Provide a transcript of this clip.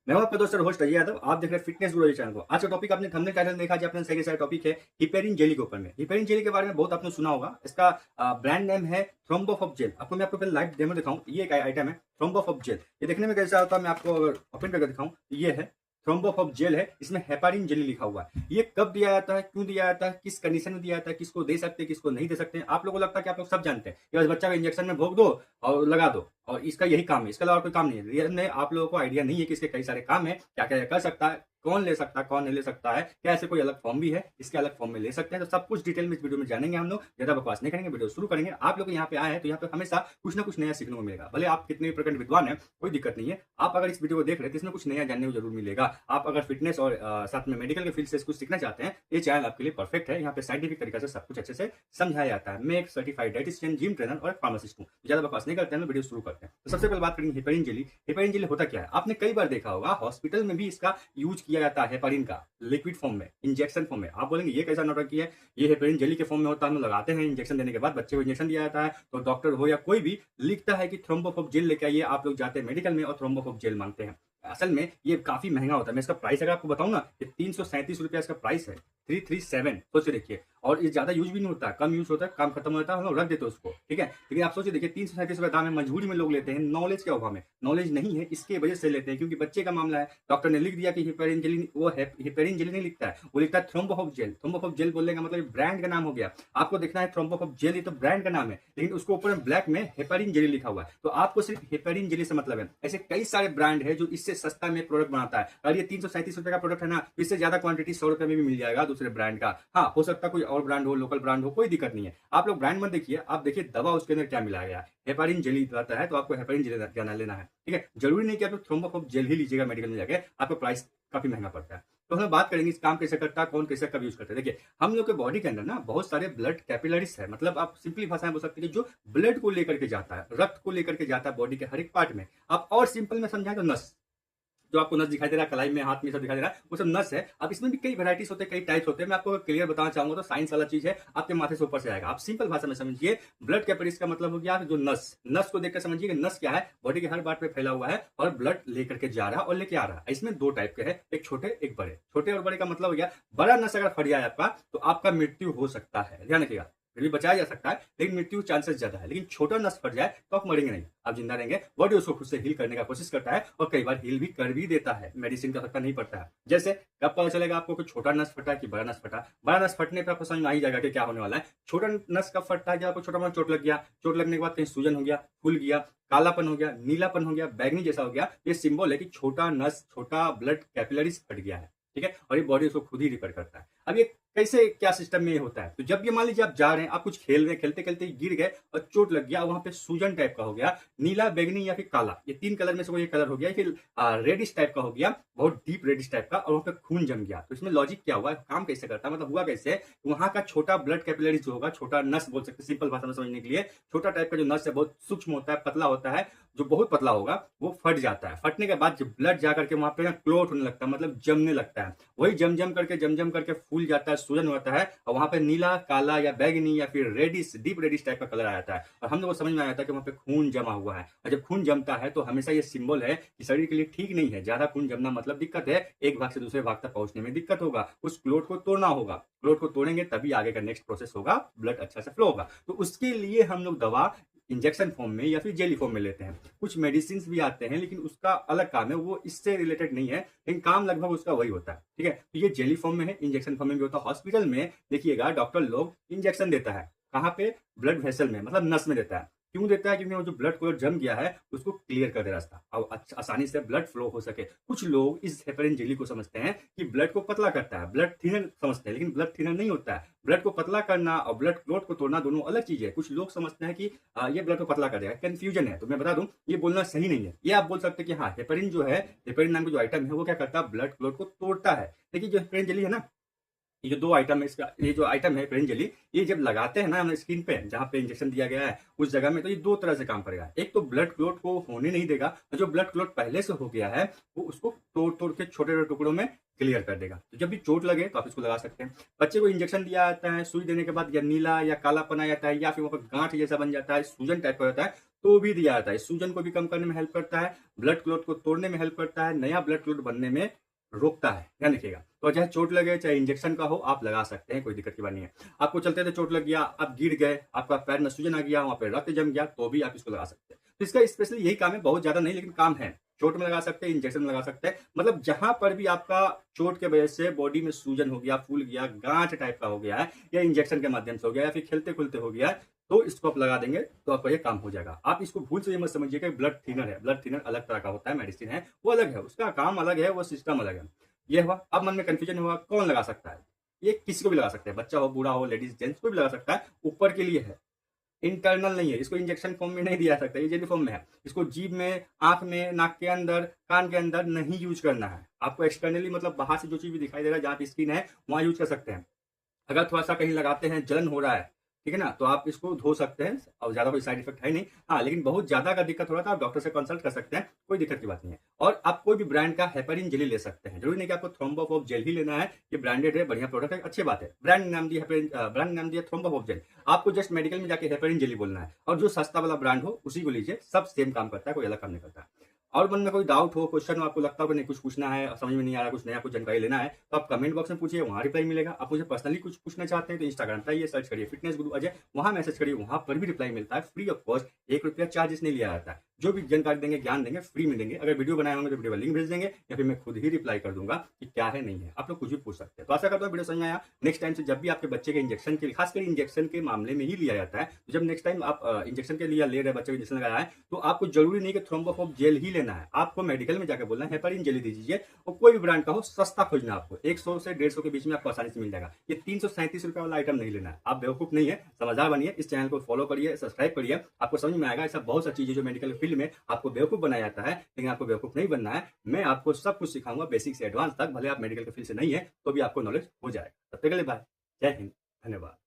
मैं हूं आपका दोस्त और होस्ट अजय यादव। आप देख रहे हैं फिटनेस गुरु चैनल को। आज का टॉपिक आपने थंबनेल टाइटल देखा, जो अपना सही टॉपिक है हिपेरिन जेली के ऊपर में। हिपेरिन जेली के बारे में बहुत आपने सुना होगा। इसका ब्रांड नेम है थ्रोम्बोफॉप जेल। मैं आपको पहले लाइव डेमो दिखाऊं। ये एक आइटम है थ्रोम्बोफॉप जेल। ये देखने में कैसा होता है मैं आपको अगर ओपन करके दिखाऊं तो ये है थ्रोम्बोफॉप जेल है। इसमें हेपारिन जेली लिखा हुआ है। ये कब दिया जाता है, क्यों दिया जाता है, किस कंडीशन में दिया जाता है, किसको दे सकते हैं, किसको नहीं दे सकते हैं। आप लोगों को लगता है कि आप लोग सब जानते हैं कि बस बच्चा को इंजेक्शन में भोग दो और लगा दो और इसका यही काम है, इसके अलावा कोई काम नहीं है। रियल में आप लोगों को आइडिया नहीं है कि इसके कई सारे काम है, क्या क्या कर सकता है, कौन ले सकता है, कौन नहीं ले सकता है, क्या ऐसे कोई अलग फॉर्म भी है, इसके अलग फॉर्म में ले सकते हैं। तो सब कुछ डिटेल में इस वीडियो में जानेंगे हम लोग। ज्यादा बकवास नहीं करेंगे, वीडियो शुरू करेंगे। आप लोग यहाँ पे आए हैं तो यहाँ पे हमेशा कुछ ना कुछ नया सीखने को मिलेगा। भले आप कितने प्रकंड विद्वान है, कोई दिक्कत नहीं है। आप अगर इस वीडियो को देख रहे हैं तो इसमें कुछ नया जानने को जरूर मिलेगा। आप अगर फिटनेस और साथ में मेडिकल के फील्ड से कुछ सीखना चाहते हैं, ये चैनल आपके लिए परफेक्ट है। यहाँ पे साइंटिफिक तरीके से सब कुछ अच्छे से समझाया जाता है। मैं एक सर्टिफाइड डाइटिशियन, जिम ट्रेनर और फार्मासिस्ट हूँ। ज्यादा बकवास नहीं करते हैं, वीडियो शुरू करते हैं। तो सबसे पहले बात करेंगे हेपारिन जेली। हेपारिन जेली होता क्या है, आपने कई बार देखा होगा हॉस्पिटल में भी इसका यूज किया जाता है। हेपारिन का लिक्विड फॉर्म में, इंजेक्शन फॉर्म में। आप बोलेंगे ये कैसा नौटंकी है, ये हेपारिन जेली के फॉर्म में होता है, हम लगाते हैं। इंजेक्शन देने के बाद बच्चे को इंजेक्शन दिया जाता है तो डॉक्टर हो या कोई भी लिखता है कि थ्रोम्बोफॉप जेल लेके आइए। आप लोग जाते हैं मेडिकल में और थ्रोम्बोफॉप जेल मांगते हैं। असल में ये काफी महंगा होता है। मैं इसका प्राइस अगर आपको बताऊं ना, ये 337 रुपया इसका प्राइस है। 337 सोच के देखिए। और ये ज्यादा यूज भी नहीं होता है, कम यूज होता है, काम खत्म होता है, हम लोग रख देते हैं उसको, ठीक है। लेकिन आप सोचिए देखिए 337 रुपया दाम है, मजबूरी में लोग लेते हैं। नॉलेज के अभाव में, नॉलेज नहीं है इसके वजह से लेते हैं, क्योंकि बच्चे का मामला है। डॉक्टर ने लिख दिया कि हिपेरिन जेली, वो हिपेरिन जेली नहीं लिखता है, वो लिखता है थ्रोम्बोफॉप जेल। थ्रोम्बोफॉप जेल बोलने का मतलब ब्रांड का नाम हो गया। आपको देखना है थ्रोम्बोफॉप जेल, ये तो ब्रांड का नाम है, लेकिन उसको ऊपर ब्लैक में हेपारिन जेली लिखा हुआ है। तो आपको सिर्फ हेपारिन जेली से मतलब है। ऐसे कई सारे ब्रांड है जो इससे सस्ता में प्रोडक्ट बनाता है। और ये 337 रुपए का प्रोडक्ट है ना, इससे ज्यादा क्वांटिटी 100 रुपए में भी मिल जाएगा दूसरे ब्रांड का। हाँ, हो सकता है कोई और ब्रांड हो, लोकल ब्रांड हो, कोई दिक्कत नहीं है। आप लोग ब्रांड मत देखिए, आप देखिए दवा उसके अंदर क्या मिलाया गया है। हेपारिन जेली रहता है तो आपको हेपारिन जेली जाना लेना है, ठीक है। जरूरी नहीं कि आप थ्रोम्बोफॉप जेल ही लीजिएगा मेडिकल में जाके, आपको प्राइस काफी महंगा पड़ता है। तो हम बात करेंगे इस काम कैसे करता है, कौन कैसे कब यूज करता है। देखिए हम लोग के बॉडी के अंदर ना बहुत सारे ब्लड कैपिलरीज है। मतलब आप सिंपली भाषा में बोल सकते हैं जो ब्लड को लेकर के जाता है, रक्त को लेकर के जाता है बॉडी के हर एक पार्ट में। आप और सिंपल में समझाएं तो नस, जो आपको नस दिखाई दे रहा है, कलाई में, हाथ में सब दिखाई दे रहा है, वो सब नस है। अब इसमें भी कई वैरायटीज होते हैं, कई टाइप्स होते हैं। मैं आपको क्लियर बताना चाहूंगा तो साइंस वाला चीज है, आपके माथे से ऊपर से आएगा। आप सिंपल भाषा में समझिए, ब्लड कैपिलरीज का मतलब हो गया जो नस। नस को देखकर समझिए कि नस क्या है, बॉडी के हर पार्ट पे फैला हुआ है और ब्लड लेकर के जा रहा है और लेके आ रहा है। इसमें दो टाइप के हैं, एक छोटे एक बड़े। छोटे और बड़े का मतलब हो गया, बड़ा नस अगर फट जाए आपका तो आपका मृत्यु हो सकता है, ध्यान रखिएगा। फिर भी बचाया जा सकता है, लेकिन मृत्यु चांसेस ज्यादा है। लेकिन छोटा नस फट जाए तो आप मरेंगे नहीं, आप जिंदा रहेंगे। बॉडी उसको खुद से हील करने का कोशिश करता है और कई बार हील भी कर भी देता है, मेडिसिन का फर्क नहीं पड़ता है। जैसे कब पता चलेगा आपको कि छोटा नस फटा कि बड़ा नस फटा। बड़ा नस फटने पर आपको समझ में आ ही जाएगा कि क्या होने वाला है। छोटा नस कब फटता है, जब आपको छोटा मोटा चोट लग गया, चोट लगने के बाद कहीं सूजन हो गया, फूल गया, कालापन हो गया, नीलापन हो गया, बैगनी जैसा हो गया, ये सिंबल है कि छोटा नस, छोटा ब्लड कैपिलरीज फट गया है, ठीक है। और ये बॉडी उसको खुद ही रिपेयर करता है। अब ये कैसे, क्या सिस्टम में ये होता है, तो जब ये मान लीजिए आप जा रहे हैं, आप कुछ खेल रहे हैं, खेलते खेलते गिर गए और चोट लग गया, वहां पे सूजन टाइप का हो गया, नीला, बैगनी या फिर काला, ये तीन कलर में से कोई कलर हो गया, फिर रेडिश टाइप का हो गया, बहुत डीप रेडिश टाइप का, और वहां पे खून जम गया। तो इसमें लॉजिक क्या हुआ, काम कैसे करता है, मतलब हुआ कैसे, वहां का छोटा ब्लड कैपिलरी जो होगा, छोटा नस बोल सकते हैं सिंपल भाषा में समझने के लिए, छोटा टाइप का जो नस है, बहुत सूक्ष्म होता है, पतला होता है, जो बहुत पतला होगा वो फट जाता है। फटने के बाद जब ब्लड जाकर के वहां पे ना क्लोट होने लगता है, मतलब जमने लगता है। वही जम जम करके फूल जाता है, सूजन होता है, और वहां पे नीला, काला या बैगनी या फिर रेडिश, डीप रेडिश टाइप का कलर आ जाता है। और हम लोग को समझ में आ जाता है कि वहां पे खून जमा हुआ है। और जब खून जमता है तो हमेशा ये सिंबल है कि शरीर के लिए ठीक नहीं है। ज्यादा खून जमना मतलब दिक्कत है, एक भाग से दूसरे भाग तक पहुंचने में दिक्कत होगा। उस क्लोट को तोड़ना होगा, क्लोट को तोड़ेंगे तभी आगे का नेक्स्ट प्रोसेस होगा, ब्लड अच्छा से फ्लो होगा। तो उसके लिए हम लोग दवा इंजेक्शन फॉर्म में या फिर जेली फॉर्म में लेते हैं। कुछ मेडिसिन भी आते हैं, लेकिन उसका अलग काम है, वो इससे रिलेटेड नहीं है, लेकिन काम लगभग उसका वही होता है, ठीक है। तो ये जेली फॉर्म में है, इंजेक्शन फॉर्म में भी होता है। हॉस्पिटल में देखिएगा डॉक्टर लोग इंजेक्शन देता है, कहाँ पे, ब्लड वेसल में, मतलब नस में देता है। क्यों देता है, क्योंकि वो जो ब्लड क्लॉट जम गया है उसको क्लियर कर दे रास्ता, और आसानी से ब्लड फ्लो हो सके। कुछ लोग इस हेपेरिन जेली को समझते हैं कि ब्लड को पतला करता है, ब्लड थिनर समझते हैं, लेकिन ब्लड थिनर नहीं होता है। ब्लड को पतला करना और ब्लड क्लॉट को तोड़ना दोनों अलग चीज है। कुछ लोग समझते हैं कि ये ब्लड को पतला कर देगा, कंफ्यूजन है। तो मैं बता दूं, ये बोलना सही नहीं है। ये आप बोल सकते हैं कि हाँ, हेपेरिन जो है, हेपेरिन नाम का जो आइटम है, वो क्या करता है, ब्लड क्लॉट को तोड़ता है। देखिए जो हेपेरिन जेली है ना, ये जो दो आइटम है इसका, ये जो आइटम है पेन जेली, ये जब लगाते हैं ना हम स्किन पे, जहाँ पे इंजेक्शन दिया गया है उस जगह में, तो ये दो तरह से काम करेगा। एक तो ब्लड क्लॉट को होने नहीं देगा, और जो ब्लड क्लॉट पहले से हो गया है वो उसको तोड़ तोड़ के छोटे छोटे टुकड़ों में क्लियर कर देगा। तो जब भी चोट लगे तो आप इसको लगा सकते हैं। बच्चे को इंजेक्शन दिया जाता है, सुई देने के बाद या नीला या कालापन आ जाता है, या फिर वहां पर गांठ जैसा बन जाता है, सूजन टाइप का होता है, तो भी दिया जाता है। सूजन को भी कम करने में हेल्प करता है, ब्लड क्लॉट को तोड़ने में हेल्प करता है, नया ब्लड क्लॉट बनने में रोकता है। ध्यान रखिएगा। तो चाहे चोट लगे चाहे इंजेक्शन का हो, आप लगा सकते हैं, कोई दिक्कत की बात नहीं है। आपको चलते थे चोट लग गया, आप गिर गए, आपका पैर में सूजन आ गया, वहां पे रक्त जम गया, तो भी आप इसको लगा सकते हैं। तो इसका स्पेशली यही काम है, बहुत ज्यादा नहीं लेकिन काम है। चोट में लगा सकते हैं, इंजेक्शन में लगा सकते हैं, मतलब जहां पर भी आपका चोट के वजह से बॉडी में सूजन हो गया, फूल गया, गांठ टाइप का हो गया है, या इंजेक्शन के माध्यम से हो गया, या फिर खेलते खुलते हो गया है, तो इसको आप लगा देंगे तो आपका ये काम हो जाएगा। आप इसको भूल से ये मत समझिएगा ब्लड थिनर है। ब्लड थिनर अलग तरह का होता है, मेडिसिन है, वो अलग है, उसका काम अलग है, वो सिस्टम अलग है। ये हुआ। अब मन में कंफ्यूजन हुआ कौन लगा सकता है? ये किसी को भी लगा सकते हैं, बच्चा हो, बूढ़ा हो, लेडीज जेंट्स, कोई भी लगा सकता है। ऊपर के लिए है, इंटरनल नहीं है। इसको इंजेक्शन फॉर्म में नहीं दिया सकता, ये जेली फॉर्म में है। इसको जीभ में, आंख में, नाक के अंदर, कान के अंदर नहीं यूज करना है। आपको एक्सटर्नली मतलब बाहर से जो चीज भी दिखाई दे रहा है, जहाँ पे स्किन है वहां यूज कर सकते हैं। अगर थोड़ा सा कहीं लगाते हैं, जलन हो रहा है, ठीक है ना, तो आप इसको धो सकते हैं और ज्यादा कोई साइड इफेक्ट है नहीं। हाँ, लेकिन बहुत ज्यादा अगर दिक्कत हो रहा था आप डॉक्टर से कंसल्ट कर सकते हैं, कोई दिक्कत की बात नहीं है। और आप कोई भी ब्रांड का हेपरिन जेली ले सकते हैं, जरूरी नहीं कि आपको थ्रोम्बोफॉब जेल ही लेना है। ये ब्रांडेड है, बढ़िया प्रोडक्ट है, अच्छी बात है। ब्रांड नाम दिया हेपरिन, ब्रांड नाम दिया थ्रोम्बोफॉब जेल। आपको जस्ट मेडिकल में जाके हेपरिन जेली बोलना है, और जो सस्ता वाला ब्रांड हो उसी को लीजिए। सब सेम काम करता है, कोई अलग काम नहीं करता। और मन में कोई डाउट हो, क्वेश्चन हो, आपको लगता हो कि नहीं कुछ पूछना है, समझ में नहीं आ रहा, कुछ नया कुछ जानकारी लेना है, तो आप कमेंट बॉक्स में पूछिए, वहां रिप्लाई मिलेगा। आप मुझे पर्सनली कुछ पूछना चाहते हैं तो इंस्टाग्राम पर आइए, सर्च करिए फिटनेस गुरु अजय, वहां मैसेज करिए, वहां पर भी रिप्लाई मिलता है, फ्री ऑफ कॉस्ट। 1 रुपया चार्जेस नहीं लिया जाता है। जो भी जानकारी देंगे, ज्ञान देंगे, फ्री में देंगे। अगर वीडियो बनाए होंगे तो वीडियो का लिंक भेज देंगे, या फिर मैं खुद ही रिप्लाई कर दूंगा कि क्या है नहीं है। आप लोग कुछ भी पूछ सकते हैं। तो आशा करता हूँ वीडियो समझ में आया। नेक्स्ट टाइम से जब भी आपके बच्चे के इंजेक्शन के लिए, खासकर इंजेक्शन के मामले में ही लिया जाता है, तो जब नेक्स्ट टाइम आप इंजेक्शन के लिए ले रहे हैं, बच्चे को इंजेक्शन लगाया है, तो आपको जरूरी नहीं कि थ्रोम्बोफॉब जेल ही लेना है। आपको मेडिकल में जाकर बोलना है हेपरिन जेली दीजिए, और कोई भी ब्रांड का हो, सस्ता खोजना। आपको 100 से 150 के बीच में आपको आसानी से मिल जाएगा। ये 337 रुपए वाला आइटम नहीं लेना है। आप बेवकूफ नहीं है, समझदार बनिए। इस चैनल को फॉलो करिए, सब्सक्राइब करिए, आपको समझ में आएगा। ऐसा बहुत सा चीजें जो मेडिकल फील्ड में आपको बेवकूफ बनाया जाता है, लेकिन आपको बेवकूफ नहीं बनना है। मैं आपको सब कुछ सिखाऊंगा, बेसिक से एडवांस तक। भले आप मेडिकल के फील्ड से नहीं है तो भी आपको नॉलेज हो जाएगा। तब तक के लिए बाय, जय हिंद, धन्यवाद।